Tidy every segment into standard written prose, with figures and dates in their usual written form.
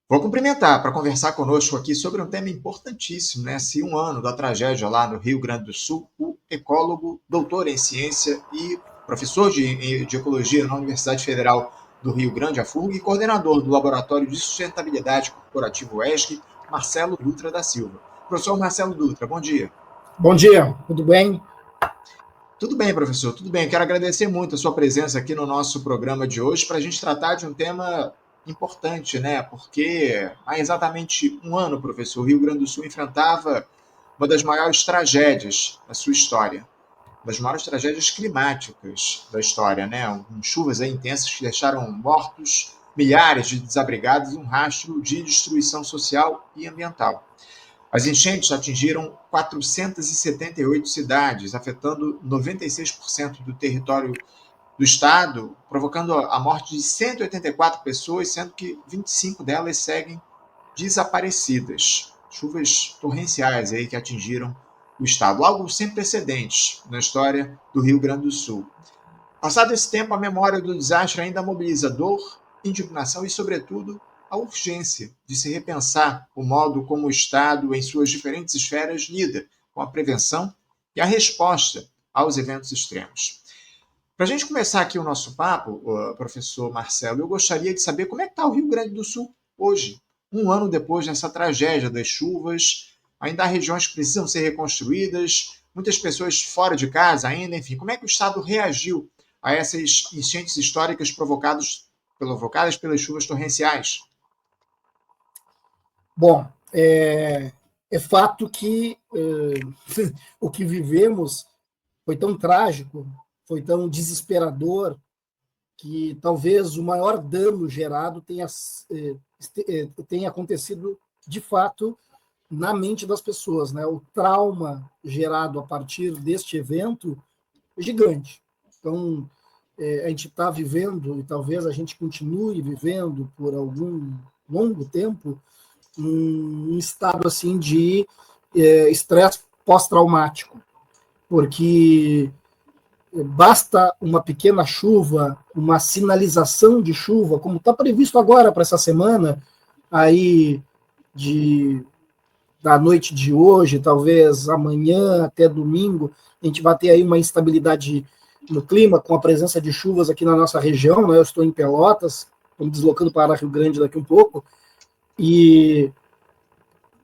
Vou cumprimentar para conversar conosco aqui sobre um tema importantíssimo, né? Se um ano da tragédia lá no Rio Grande do Sul, o ecólogo, doutor em ciência e professor de ecologia na Universidade Federal do Rio Grande, a FURG, e coordenador do Laboratório de Sustentabilidade Corporativa UESC, Marcelo Dutra da Silva. Professor Marcelo Dutra, bom dia. Bom dia, tudo bem? Tudo bem, professor, tudo bem. Quero agradecer muito a sua presença aqui no nosso programa de hoje para a gente tratar de um tema importante, né? Porque há exatamente um ano, professor, o Rio Grande do Sul enfrentava uma das maiores tragédias da sua história, das maiores tragédias climáticas da história, né? Chuvas aí intensas que deixaram mortos milhares de desabrigados e um rastro de destruição social e ambiental. As enchentes atingiram 478 cidades, afetando 96% do território do estado, provocando a morte de 184 pessoas, sendo que 25 delas seguem desaparecidas. Chuvas torrenciais aí que atingiram o estado, algo sem precedentes na história do Rio Grande do Sul. Passado esse tempo, a memória do desastre ainda mobiliza dor, indignação e, sobretudo, a urgência de se repensar o modo como o Estado, em suas diferentes esferas, lida com a prevenção e a resposta aos eventos extremos. Para a gente começar aqui o nosso papo, professor Marcelo, eu gostaria de saber como é que está o Rio Grande do Sul hoje, um ano depois dessa tragédia das chuvas. Ainda há regiões que precisam ser reconstruídas, muitas pessoas fora de casa ainda, enfim. Como é que o Estado reagiu a essas enchentes históricas provocadas pelas chuvas torrenciais? Bom, é fato que o que vivemos foi tão trágico, foi tão desesperador, que talvez o maior dano gerado tenha acontecido, de fato, na mente das pessoas, né? O trauma gerado a partir deste evento é gigante. Então, a gente está vivendo, e talvez a gente continue vivendo por algum longo tempo, um estado assim de estresse pós-traumático, porque basta uma pequena chuva, uma sinalização de chuva, como está previsto agora para essa semana, aí da noite de hoje, talvez amanhã até domingo, a gente vai ter aí uma instabilidade no clima, com a presença de chuvas aqui na nossa região, né? Eu estou em Pelotas, estou me deslocando para Rio Grande daqui um pouco, e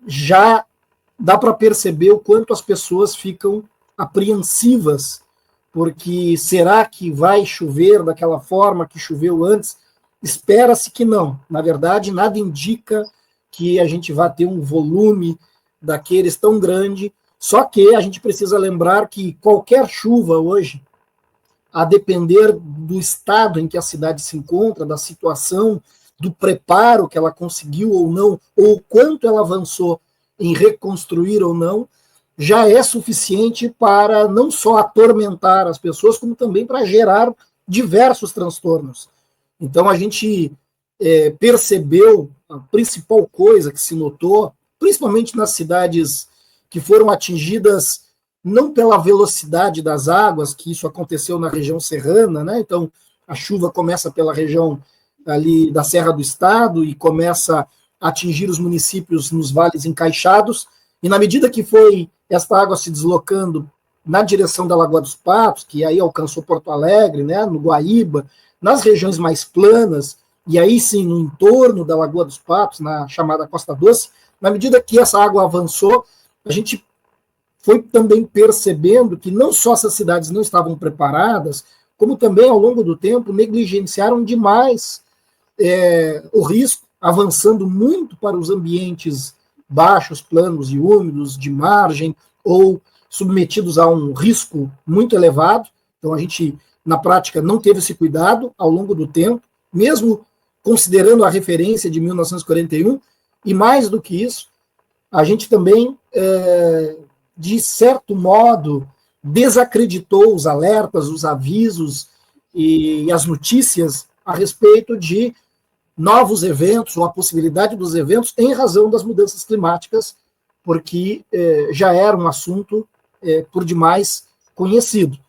já dá para perceber o quanto as pessoas ficam apreensivas, porque será que vai chover daquela forma que choveu antes? Espera-se que não. Na verdade, nada indica que a gente vai ter um volume daqueles tão grande, só que a gente precisa lembrar que qualquer chuva hoje, a depender do estado em que a cidade se encontra, da situação, do preparo que ela conseguiu ou não, ou quanto ela avançou em reconstruir ou não, já é suficiente para não só atormentar as pessoas, como também para gerar diversos transtornos. Então a gente percebeu a principal coisa que se notou, principalmente nas cidades que foram atingidas não pela velocidade das águas, que isso aconteceu na região serrana, né? Então a chuva começa pela região ali da Serra do Estado e começa a atingir os municípios nos vales encaixados, e na medida que foi esta água se deslocando na direção da Lagoa dos Patos, que aí alcançou Porto Alegre, né, no Guaíba, nas regiões mais planas, e aí sim no entorno da Lagoa dos Patos, na chamada Costa Doce, na medida que essa água avançou, a gente foi também percebendo que não só essas cidades não estavam preparadas, como também ao longo do tempo negligenciaram demais o risco, avançando muito para os ambientes baixos, planos e úmidos, de margem, ou submetidos a um risco muito elevado. Então a gente, na prática, não teve esse cuidado ao longo do tempo, mesmo considerando a referência de 1941, e mais do que isso, a gente também, de certo modo, desacreditou os alertas, os avisos e as notícias a respeito de novos eventos, ou a possibilidade dos eventos, em razão das mudanças climáticas, porque já era um assunto por demais conhecido.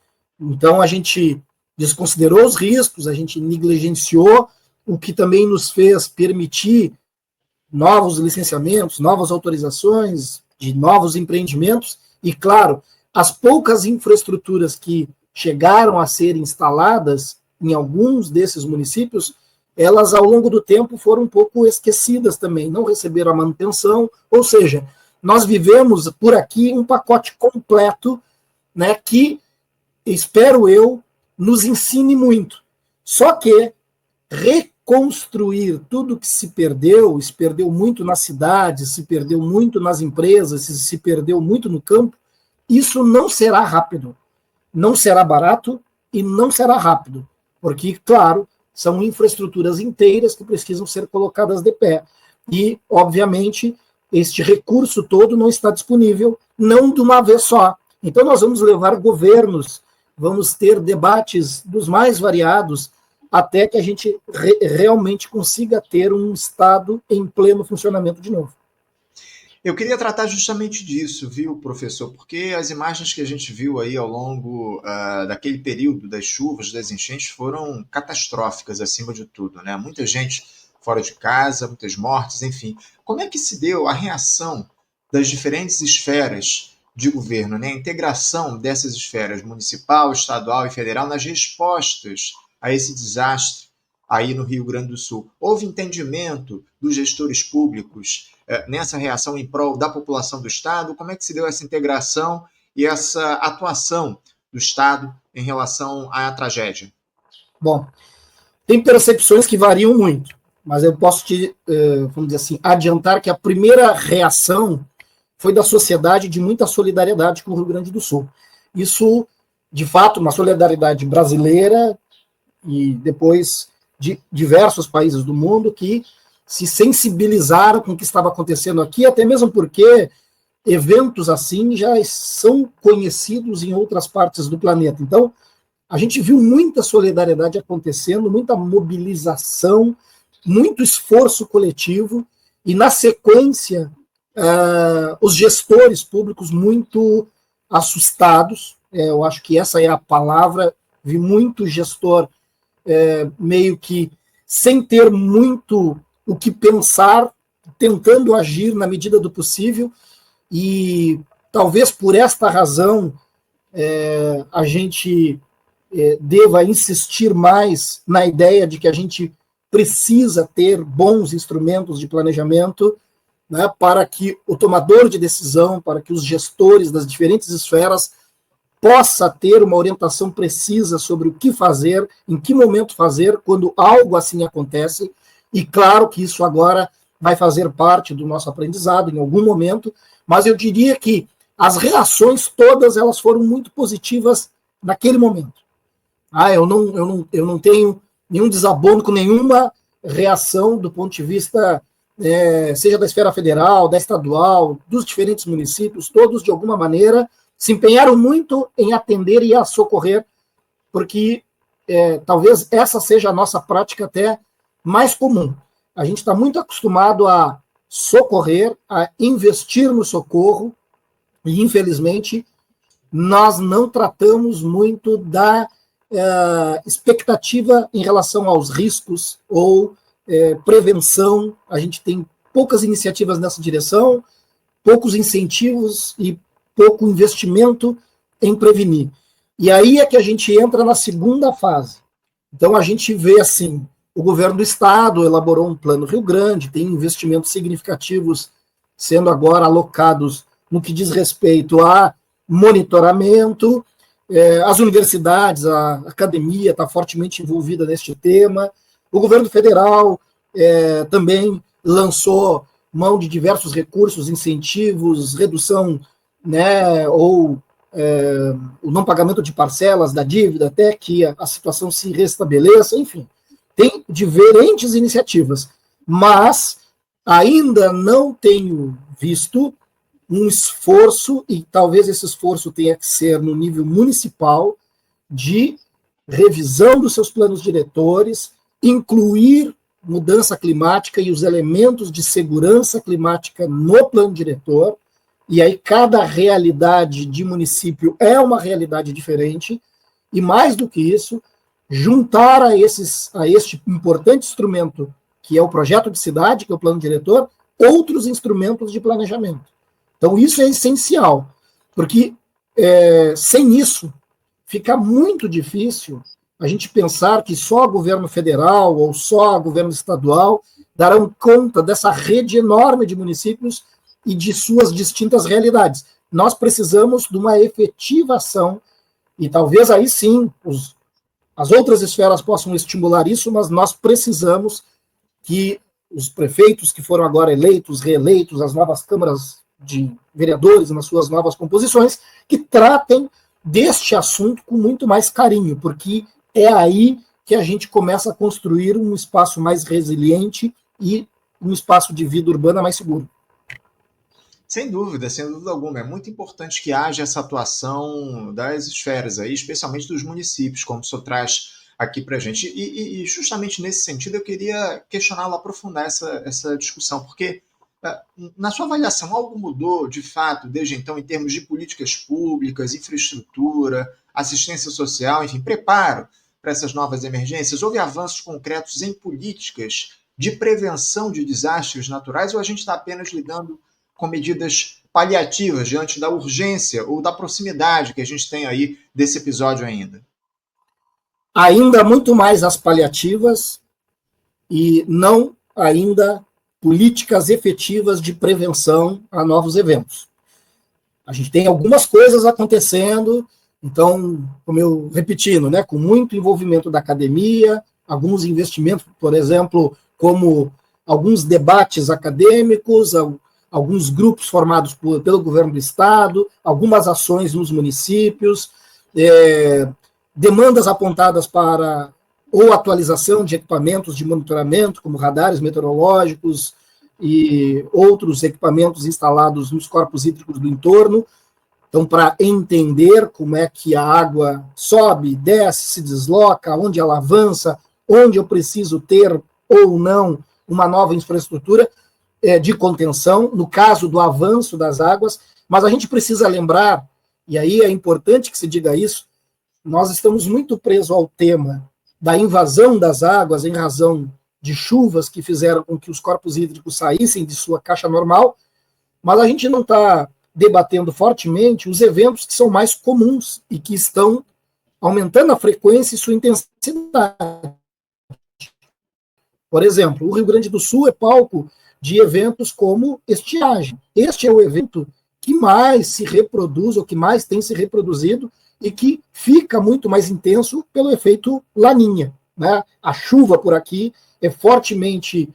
Então, a gente desconsiderou os riscos, a gente negligenciou, o que também nos fez permitir novos licenciamentos, novas autorizações, de novos empreendimentos, e, claro, as poucas infraestruturas que chegaram a ser instaladas em alguns desses municípios, elas, ao longo do tempo, foram um pouco esquecidas também, não receberam a manutenção, ou seja, nós vivemos por aqui um pacote completo, né, que, espero eu, nos ensine muito. Só que reconstruir tudo que se perdeu muito nas cidades, se perdeu muito nas empresas, se perdeu muito no campo, isso não será rápido, não será barato e não será rápido, porque, claro, são infraestruturas inteiras que precisam ser colocadas de pé. E, obviamente, este recurso todo não está disponível, não de uma vez só. Então, nós vamos levar governos, vamos ter debates dos mais variados, até que a gente realmente consiga ter um Estado em pleno funcionamento de novo. Eu queria tratar justamente disso, viu, professor? Porque as imagens que a gente viu aí ao longo daquele período das chuvas, das enchentes, foram catastróficas acima de tudo, né? Muita gente fora de casa, muitas mortes, enfim. Como é que se deu a reação das diferentes esferas de governo, né? A integração dessas esferas municipal, estadual e federal nas respostas a esse desastre aí no Rio Grande do Sul? Houve entendimento dos gestores públicos nessa reação em prol da população do Estado? Como é que se deu essa integração e essa atuação do Estado em relação à tragédia? Bom, tem percepções que variam muito, mas eu posso te, vamos dizer assim, adiantar que a primeira reação foi da sociedade de muita solidariedade com o Rio Grande do Sul. Isso, de fato, uma solidariedade brasileira e depois de diversos países do mundo que se sensibilizaram com o que estava acontecendo aqui, até mesmo porque eventos assim já são conhecidos em outras partes do planeta. Então, a gente viu muita solidariedade acontecendo, muita mobilização, muito esforço coletivo, e, na sequência, os gestores públicos muito assustados, eu acho que essa é a palavra, vi muito gestor meio que sem ter muito o que pensar, tentando agir na medida do possível, e talvez por esta razão a gente deva insistir mais na ideia de que a gente precisa ter bons instrumentos de planejamento, né, para que o tomador de decisão, para que os gestores das diferentes esferas possa ter uma orientação precisa sobre o que fazer, em que momento fazer, quando algo assim acontece. E claro que isso agora vai fazer parte do nosso aprendizado em algum momento, mas eu diria que as reações todas elas foram muito positivas naquele momento. Eu não tenho nenhum desabono com nenhuma reação do ponto de vista, seja da esfera federal, da estadual, dos diferentes municípios, todos de alguma maneira se empenharam muito em atender e a socorrer, porque talvez essa seja a nossa prática até mais comum. A gente está muito acostumado a socorrer, a investir no socorro, e, infelizmente, nós não tratamos muito da expectativa em relação aos riscos ou prevenção. A gente tem poucas iniciativas nessa direção, poucos incentivos e pouco investimento em prevenir. E aí é que a gente entra na segunda fase. Então, a gente vê assim, o governo do estado elaborou um plano Rio Grande, tem investimentos significativos sendo agora alocados no que diz respeito a monitoramento, as universidades, a academia está fortemente envolvida neste tema, o governo federal também lançou mão de diversos recursos, incentivos, redução, né, ou o não pagamento de parcelas da dívida até que a situação se restabeleça, enfim, tem diferentes iniciativas, mas ainda não tenho visto um esforço, e talvez esse esforço tenha que ser no nível municipal, de revisão dos seus planos diretores, incluir mudança climática e os elementos de segurança climática no plano diretor, e aí cada realidade de município é uma realidade diferente, e mais do que isso, juntar a este importante instrumento, que é o projeto de cidade, que é o plano diretor, outros instrumentos de planejamento. Então, isso é essencial, porque sem isso, fica muito difícil a gente pensar que só o governo federal ou só o governo estadual darão conta dessa rede enorme de municípios e de suas distintas realidades. Nós precisamos de uma efetiva ação, e talvez aí sim as outras esferas possam estimular isso, mas nós precisamos que os prefeitos que foram agora eleitos, reeleitos, as novas câmaras de vereadores nas suas novas composições, que tratem deste assunto com muito mais carinho, porque é aí que a gente começa a construir um espaço mais resiliente e um espaço de vida urbana mais seguro. Sem dúvida alguma. É muito importante que haja essa atuação das esferas aí, especialmente dos municípios, como o senhor traz aqui para a gente. E justamente nesse sentido eu queria questioná-lo, aprofundar essa discussão, porque na sua avaliação, algo mudou de fato desde então em termos de políticas públicas, infraestrutura, assistência social, enfim, preparo para essas novas emergências? Houve avanços concretos em políticas de prevenção de desastres naturais, ou a gente está apenas lidando com medidas paliativas diante da urgência ou da proximidade que a gente tem aí desse episódio ainda? Ainda muito mais as paliativas e não ainda políticas efetivas de prevenção a novos eventos. A gente tem algumas coisas acontecendo, então, como eu repetindo, né, com muito envolvimento da academia, alguns investimentos, por exemplo, como alguns debates acadêmicos, alguns grupos formados pelo governo do estado, algumas ações nos municípios, demandas apontadas para ou atualização de equipamentos de monitoramento, como radares meteorológicos e outros equipamentos instalados nos corpos hídricos do entorno. Então, para entender como é que a água sobe, desce, se desloca, onde ela avança, onde eu preciso ter ou não uma nova infraestrutura de contenção, no caso do avanço das águas. Mas a gente precisa lembrar, e aí é importante que se diga isso, nós estamos muito presos ao tema da invasão das águas em razão de chuvas que fizeram com que os corpos hídricos saíssem de sua caixa normal, mas a gente não está debatendo fortemente os eventos que são mais comuns e que estão aumentando a frequência e sua intensidade. Por exemplo, o Rio Grande do Sul é palco de eventos como estiagem. Este é o evento que mais se reproduz, ou que mais tem se reproduzido, e que fica muito mais intenso pelo efeito Laninha, né? A chuva por aqui é fortemente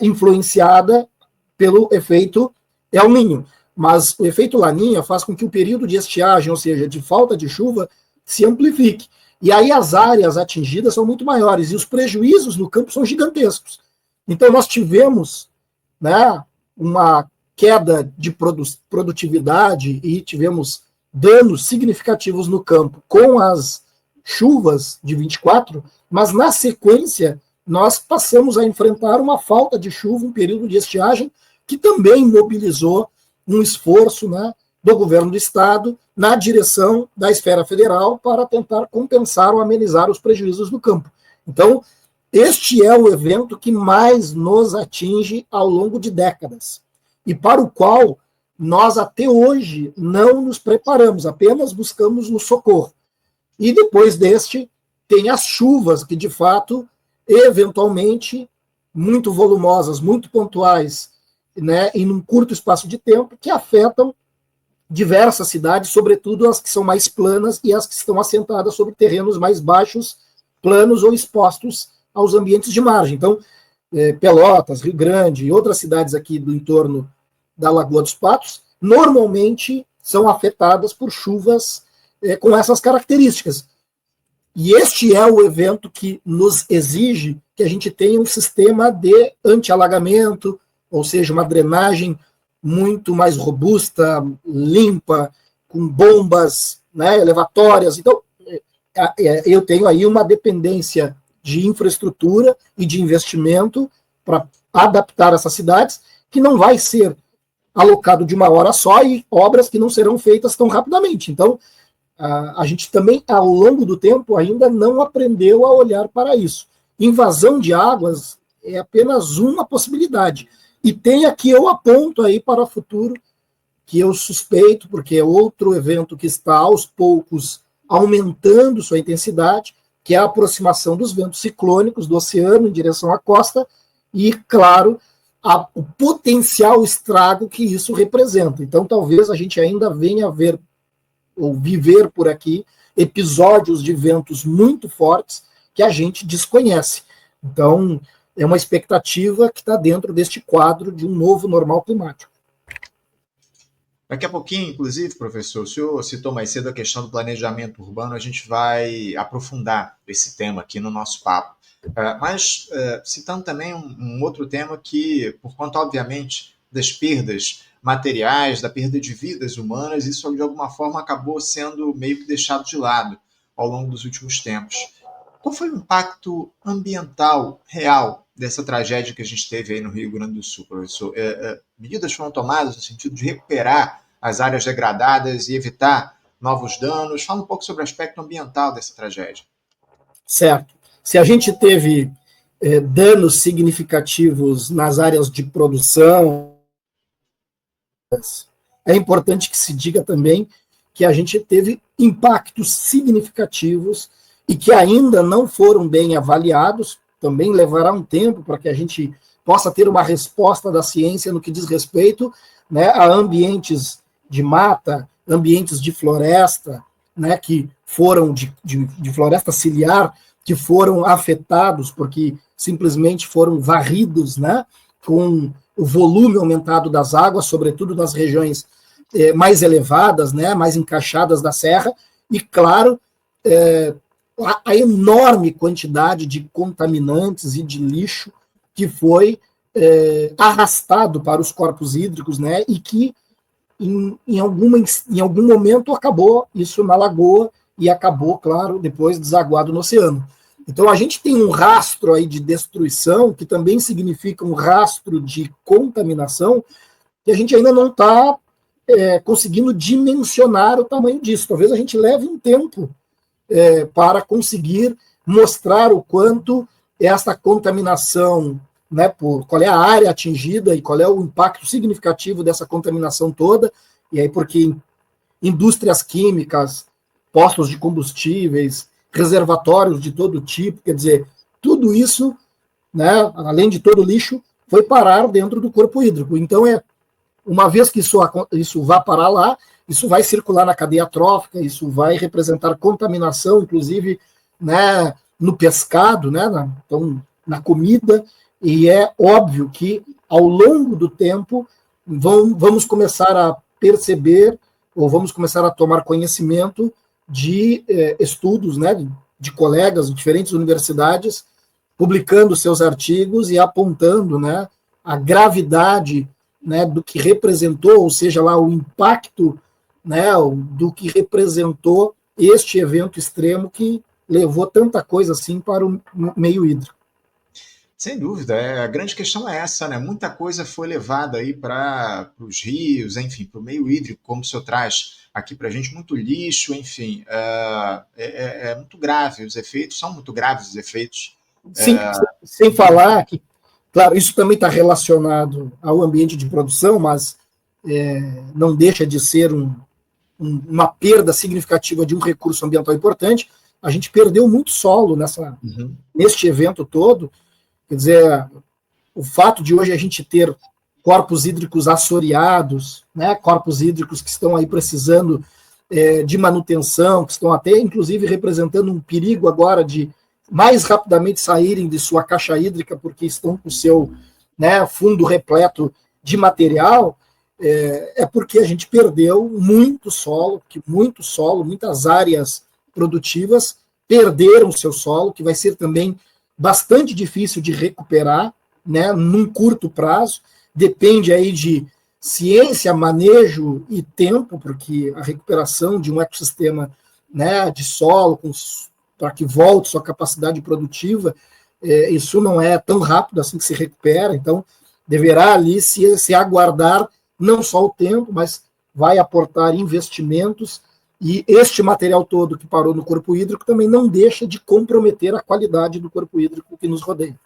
influenciada pelo efeito El Niño, mas o efeito Laninha faz com que o período de estiagem, ou seja, de falta de chuva, se amplifique. E aí as áreas atingidas são muito maiores, e os prejuízos no campo são gigantescos. Então nós tivemos, né, uma queda de produtividade e tivemos danos significativos no campo com as chuvas de 24, mas na sequência nós passamos a enfrentar uma falta de chuva, um período de estiagem, que também mobilizou um esforço, né, do governo do estado na direção da esfera federal para tentar compensar ou amenizar os prejuízos no campo. Então, este é o evento que mais nos atinge ao longo de décadas, e para o qual nós até hoje não nos preparamos, apenas buscamos o socorro. E depois deste, tem as chuvas, que de fato, eventualmente, muito volumosas, muito pontuais, né, em um curto espaço de tempo, que afetam diversas cidades, sobretudo as que são mais planas e as que estão assentadas sobre terrenos mais baixos, planos ou expostos aos ambientes de margem. Então, Pelotas, Rio Grande e outras cidades aqui do entorno da Lagoa dos Patos, normalmente são afetadas por chuvas com essas características. E este é o evento que nos exige que a gente tenha um sistema de anti-alagamento, ou seja, uma drenagem muito mais robusta, limpa, com bombas, né, elevatórias. Então, eu tenho aí uma dependência de infraestrutura e de investimento para adaptar essas cidades, que não vai ser alocado de uma hora só, e obras que não serão feitas tão rapidamente. Então, a gente também, ao longo do tempo, ainda não aprendeu a olhar para isso. Invasão de águas é apenas uma possibilidade. E tem aqui, eu aponto aí para o futuro, que eu suspeito, porque é outro evento que está aos poucos aumentando sua intensidade, que é a aproximação dos ventos ciclônicos do oceano em direção à costa e, claro, o potencial estrago que isso representa. Então, talvez a gente ainda venha ver ou viver por aqui episódios de ventos muito fortes que a gente desconhece. Então, é uma expectativa que está dentro deste quadro de um novo normal climático. Daqui a pouquinho, inclusive, professor, o senhor citou mais cedo a questão do planejamento urbano, a gente vai aprofundar esse tema aqui no nosso papo. Mas citando também um outro tema que, por conta, obviamente, das perdas materiais, da perda de vidas humanas, isso de alguma forma acabou sendo meio que deixado de lado ao longo dos últimos tempos. Qual foi o impacto ambiental real dessa tragédia que a gente teve aí no Rio Grande do Sul, professor? Medidas foram tomadas no sentido de recuperar as áreas degradadas e evitar novos danos? Fala um pouco sobre o aspecto ambiental dessa tragédia. Certo. Se a gente teve danos significativos nas áreas de produção, é importante que se diga também que a gente teve impactos significativos e que ainda não foram bem avaliados. Também levará um tempo para que a gente possa ter uma resposta da ciência no que diz respeito, né, a ambientes de mata, ambientes de floresta, né, que foram de floresta ciliar, que foram afetados porque simplesmente foram varridos, né, com o volume aumentado das águas, sobretudo nas regiões mais elevadas, né, mais encaixadas da serra, e, claro, a enorme quantidade de contaminantes e de lixo que foi arrastado para os corpos hídricos, né, e que em algum momento acabou isso na lagoa e acabou, claro, depois desaguado no oceano. Então a gente tem um rastro aí de destruição, que também significa um rastro de contaminação, que a gente ainda não está conseguindo dimensionar o tamanho disso. Talvez a gente leve um tempo para conseguir mostrar o quanto essa contaminação, né, qual é a área atingida e qual é o impacto significativo dessa contaminação toda, e aí porque indústrias químicas, postos de combustíveis, reservatórios de todo tipo, quer dizer, tudo isso, né, além de todo o lixo, foi parar dentro do corpo hídrico. Então, uma vez que isso vá parar lá, isso vai circular na cadeia trófica, isso vai representar contaminação, inclusive, né, no pescado, né, então, na comida, e é óbvio que, ao longo do tempo, vamos começar a perceber, ou vamos começar a tomar conhecimento de estudos, né, de colegas de diferentes universidades, publicando seus artigos e apontando, né, a gravidade, né, do que representou, ou seja, lá o impacto, né, do que representou este evento extremo que levou tanta coisa assim para o meio hídrico. Sem dúvida, a grande questão é essa, né? Muita coisa foi levada aí para os rios, enfim, para o meio hídrico, como o senhor traz aqui para a gente, muito lixo, enfim, é muito grave, os efeitos são muito graves, os efeitos. Sim, sem falar que, claro, isso também está relacionado ao ambiente de produção, mas não deixa de ser uma perda significativa de um recurso ambiental importante. A gente perdeu muito solo neste evento todo. Quer dizer, o fato de hoje a gente ter corpos hídricos assoreados, né, corpos hídricos que estão aí precisando de manutenção, que estão até, inclusive, representando um perigo agora de mais rapidamente saírem de sua caixa hídrica porque estão com o seu, né, fundo repleto de material, porque a gente perdeu muito solo, muitas áreas produtivas perderam seu solo, que vai ser também bastante difícil de recuperar, né, num curto prazo. Depende aí de ciência, manejo e tempo, porque a recuperação de um ecossistema, né, de solo, para que volte sua capacidade produtiva, isso não é tão rápido assim que se recupera. Então, deverá ali se aguardar não só o tempo, mas vai aportar investimentos. E este material todo que parou no corpo hídrico também não deixa de comprometer a qualidade do corpo hídrico que nos rodeia.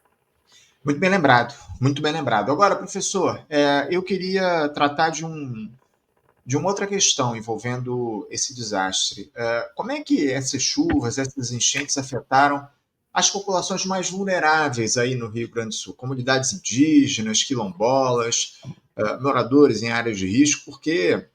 Muito bem lembrado, muito bem lembrado. Agora, professor, eu queria tratar de uma outra questão envolvendo esse desastre. Como é que essas chuvas, essas enchentes afetaram as populações mais vulneráveis aí no Rio Grande do Sul? Comunidades indígenas, quilombolas, moradores em áreas de risco, porque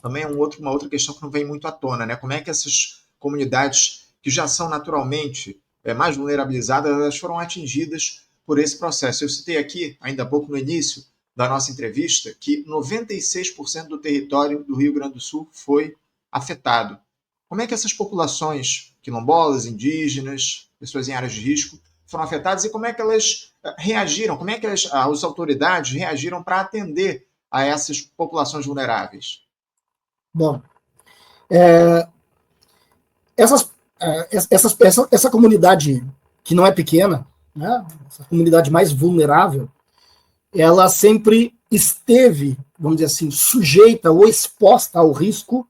também é uma outra questão que não vem muito à tona, né? Como é que essas comunidades que já são naturalmente mais vulnerabilizadas, elas foram atingidas por esse processo? Eu citei aqui, ainda há pouco no início da nossa entrevista, que 96% do território do Rio Grande do Sul foi afetado. Como é que essas populações quilombolas, indígenas, pessoas em áreas de risco, foram afetadas e como é que elas reagiram, como é que as autoridades reagiram para atender a essas populações vulneráveis? Bom, essas, essa comunidade que não é pequena, né, essa comunidade mais vulnerável, ela sempre esteve, vamos dizer assim, sujeita ou exposta ao risco,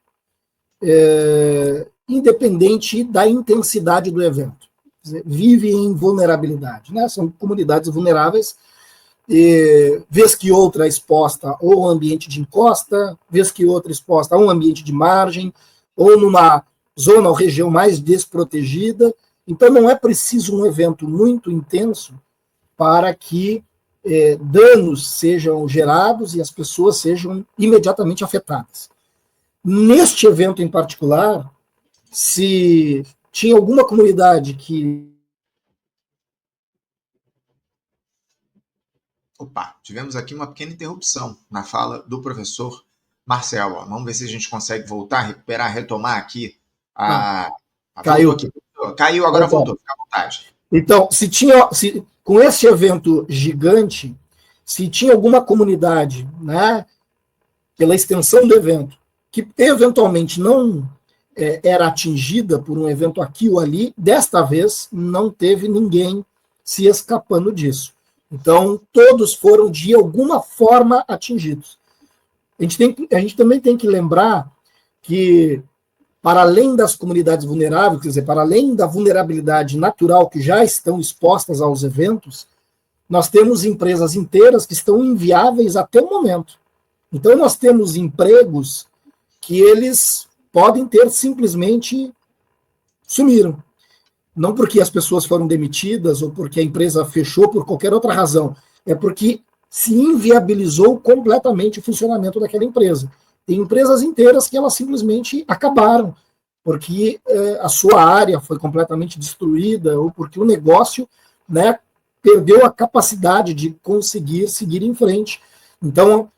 independente da intensidade do evento. Quer dizer, vive em vulnerabilidade, né? São comunidades vulneráveis, vez que outra exposta ou ambiente de encosta, vez que outra exposta a um ambiente de margem, ou numa zona ou região mais desprotegida. Então, não é preciso um evento muito intenso para que danos sejam gerados e as pessoas sejam imediatamente afetadas. Neste evento em particular, se tinha alguma comunidade que... Opa, tivemos aqui uma pequena interrupção na fala do professor Marcelo. Vamos ver se a gente consegue voltar, recuperar, retomar aqui Ah, voltou caiu. aqui. Caiu, agora voltou. Fica à vontade. Então, com esse evento gigante, se tinha alguma comunidade, né, pela extensão do evento, que eventualmente não era atingida por um evento aqui ou ali, desta vez não teve ninguém se escapando disso. Então, todos foram de alguma forma atingidos. A gente também tem que lembrar que, para além das comunidades vulneráveis, quer dizer, para além da vulnerabilidade natural que já estão expostas aos eventos, nós temos empresas inteiras que estão inviáveis até o momento. Então, nós temos empregos que eles podem ter simplesmente sumiram. Não porque as pessoas foram demitidas ou porque a empresa fechou por qualquer outra razão. É porque se inviabilizou completamente o funcionamento daquela empresa. Tem empresas inteiras que elas simplesmente acabaram, porque a sua área foi completamente destruída ou porque o negócio, né, perdeu a capacidade de conseguir seguir em frente. Então,